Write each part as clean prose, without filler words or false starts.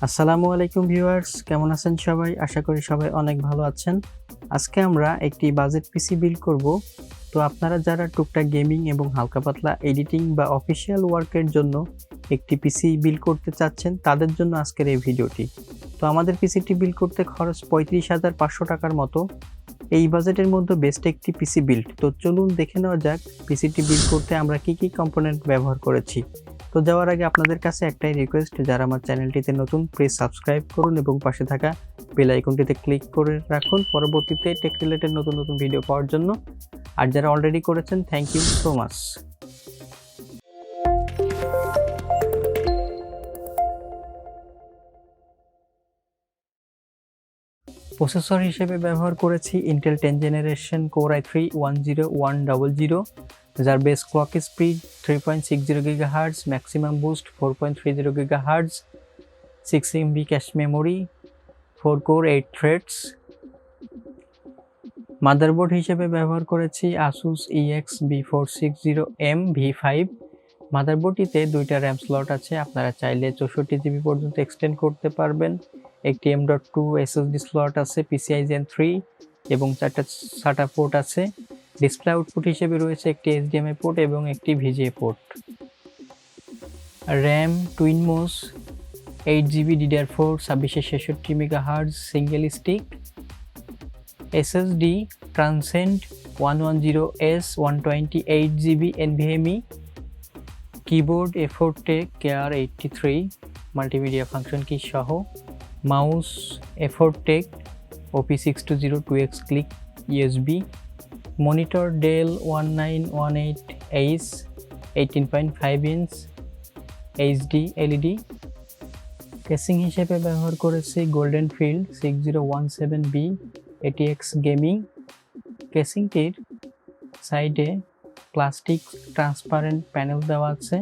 আসসালামু আলাইকুম ভিউয়ার্স, কেমন আছেন সবাই? আশা করি সবাই অনেক ভালো আছেন। আজকে আমরা একটি বাজেট পিসি বিল্ড করব। তো আপনারা যারা টুকটাক গেমিং এবং হালকা পাতলা এডিটিং বা অফিসিয়াল ওয়ার্কের জন্য একটি পিসি বিল্ড করতে চাচ্ছেন, তাদের জন্য আজকের এই ভিডিওটি। তো আমাদের পিসিটি বিল্ড করতে খরচ 35,500 টাকার মতো। এই বাজেটের মধ্যে বেস্ট একটি পিসি বিল্ড। তো চলুন দেখে নেওয়া যাক পিসিটি বিল্ড করতে আমরা কি কি কম্পোনেন্ট ব্যবহার করেছি। তো যাওয়ার আগে আপনাদের কাছে একটাই রিকোয়েস্ট, যারা আমার চ্যানেলটিতে নতুন প্লিজ সাবস্ক্রাইব করুন এবং পাশে থাকা বেল আইকনটিতে ক্লিক করে রাখুন পরবর্তীতে টেক রিলেটেড নতুন নতুন ভিডিও পাওয়ার জন্য। আর যারা অলরেডি করেছেন, thank you so much. Processor হিসেবে ব্যবহার করেছি ইন্টেল 10 জেনারেশন কোর i3-10100, যার base clock speed 3.60 GHz, maximum boost 4.30 GHz, 6 MB cache memory, 4 core 8 threads. Motherboard হিসেবে ব্যবহার করেছি Asus EX-B460M-V5। মাদারবোর্ডটিতে দুইটা র্যাম স্লট আছে, আপনারা চাইলে 64 GB পর্যন্ত এক্সটেন্ড করতে পারবেন। একটি M.2 SSD স্লট আছে, PCI Gen 3 এবং 4টা SATA পোর্ট আছে। ডিসপ্লে আউটপুট হিসেবে রয়েছে একটি HDMI পোর্ট এবং একটি VGA port. RAM Twinmos 8GB DDR4 2666 MHz single stick. SSD Transcend 110S 128GB NVMe। Keyboard A4 Tech Care 83 multimedia function কি সহ। Mouse A4 Tech OP620 2x click USB। Monitor Dell 1918H 18.5 inch HD LED। Casing হিসেবে ব্যবহার করেছি golden field 6017B ATX gaming. কেসিংটির সাইডে plastic transparent panel দেওয়া আছে।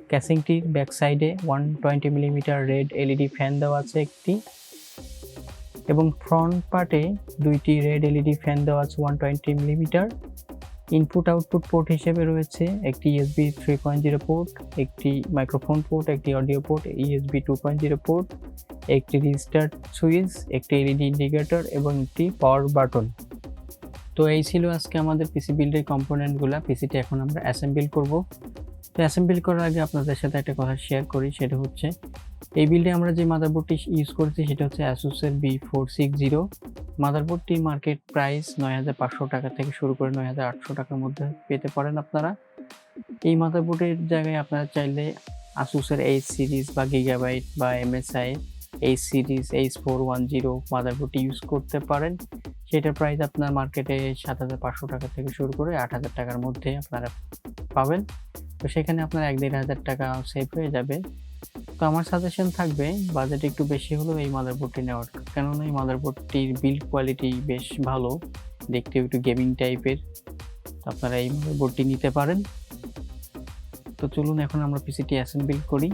কেসিংটির back সাইডে 120mm red LED fan দেওয়া আছে একটি, এবং ফ্রন্ট পার্টে দুইটি রেড LED ফ্যান দেওয়া আছে 120mm। ইনপুট আউটপুট পোর্ট হিসেবে রয়েছে একটি USB 3.0 পোর্ট, একটি মাইক্রোফোন পোর্ট, একটি অডিও পোর্ট, USB 2.0 পোর্ট, একটি রিস্টার্ট সুইচ, একটি LED ইন্ডিকেটর এবং একটি পাওয়ার বাটন। তো এই ছিল আজকে আমাদের পিসি বিল্ডের কম্পোনেন্টগুলো। পিসিটি এখন আমরা অ্যাসেম্বল করব। তো অ্যাসেম্বল করার আগে আপনাদের সাথে একটা কথা শেয়ার করি, সেটা হচ্ছে এই বিল্ডে আমরা যে মাদারবোর্ডটি ইউজ করছি সেটা হচ্ছে Asus এর B460। মাদারবোর্ডটি মার্কেট প্রাইস 9,500 টাকা থেকে শুরু করে 9,800 টাকার মধ্যে পেতে পারেন আপনারা। এই মাদারবোর্ডের জায়গায় আপনারা চাইলে Asus এর H সিরিজ বা গিগাবাইট বা MSI H সিরিজ H410 মাদারবোর্ডটি ইউজ করতে পারেন। সেটার প্রাইস আপনার মার্কেটে 7,500 টাকা থেকে শুরু করে 8,000 টাকার মধ্যে আপনারা পাবেন। তো সেখানে আপনার 1-1,500 টাকা সেভ হয়ে যাবে। তো আমার সাজেশন থাকবে বাজেট একটু বেশি হলেও এই মাদারবোর্ডটি নেওয়ার, কেননা এই মাদারবোর্ডটির বিল্ড কোয়ালিটি বেশ ভালো, দেখতে একটু গেমিং টাইপের। তো আপনারা এই মাদারবোর্ডটি নিতে পারেন। তো চলুন এখন আমরা পিসিটি অ্যাসেম্বল করি।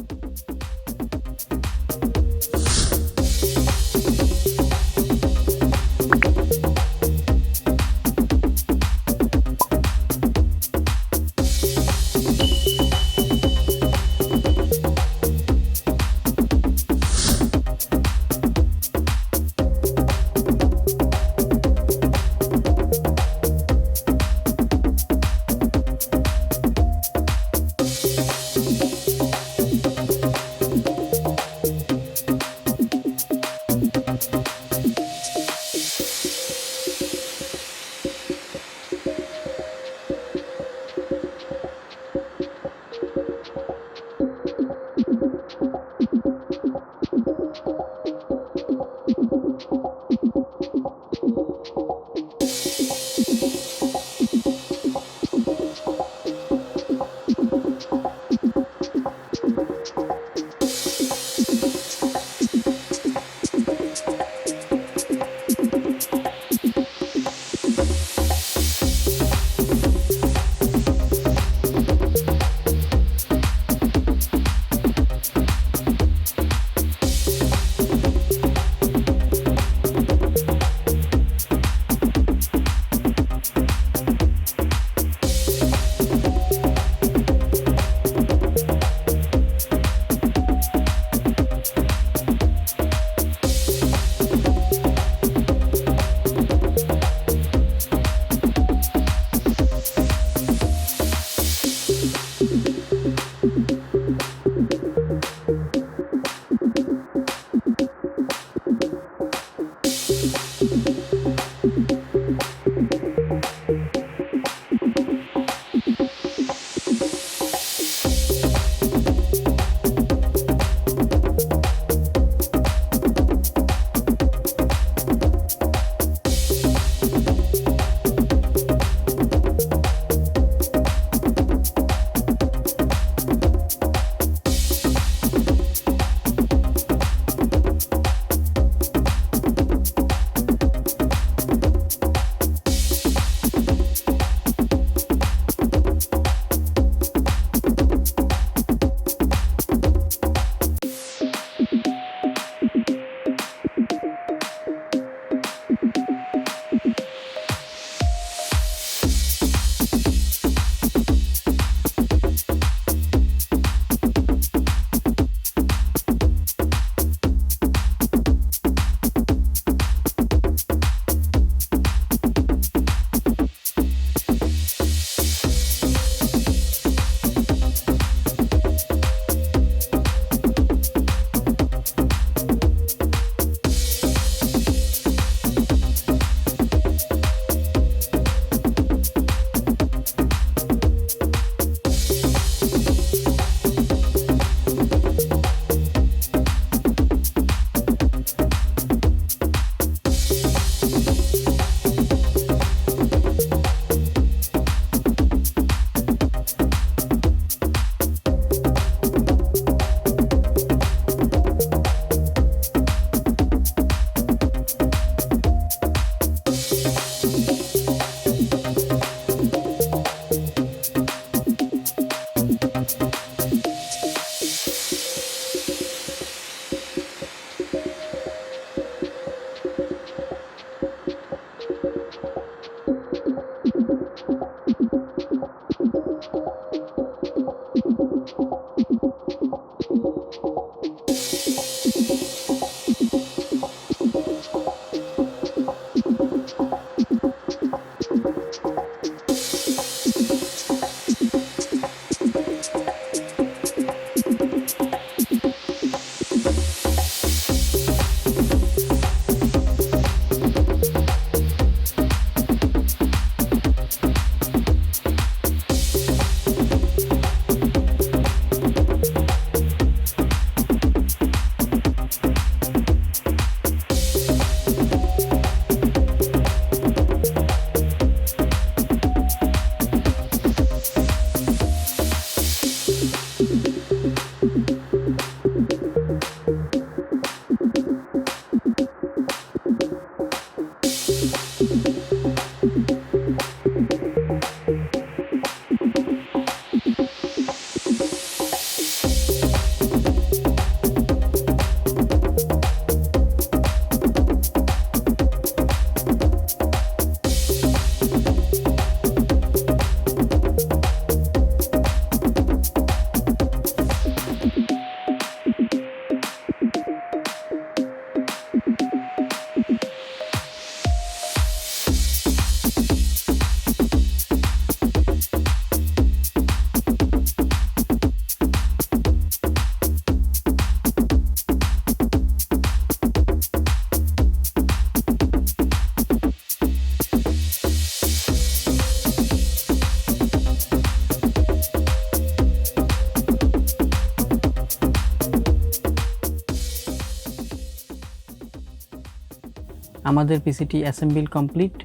আমাদের পিসিটি অ্যাসেম্বল কমপ্লিট।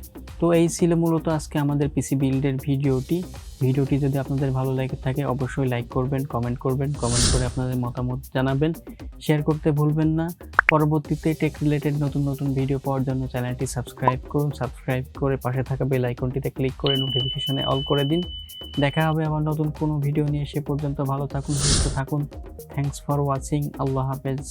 তো এই ছিল মূলত আজকে আমাদের পিসি বিল্ডের ভিডিওটি যদি আপনাদের ভালো লেগে থাকে অবশ্যই লাইক করবেন, কমেন্ট করে আপনাদের মতামত জানাবেন, শেয়ার করতে ভুলবেন না। পরবর্তীতে টেক রিলেটেড নতুন ভিডিও পাওয়ার জন্য চ্যানেলটি সাবস্ক্রাইব করুন, সাবস্ক্রাইব করে পাশে থাকা বেল আইকনটিতে ক্লিক করে নোটিফিকেশনে অল করে দিন। দেখা হবে আবার নতুন কোনো ভিডিও নিয়ে। সে পর্যন্ত ভালো থাকুন, সুস্থ থাকুন। Thanks for watching. আল্লাহ হাফেজ।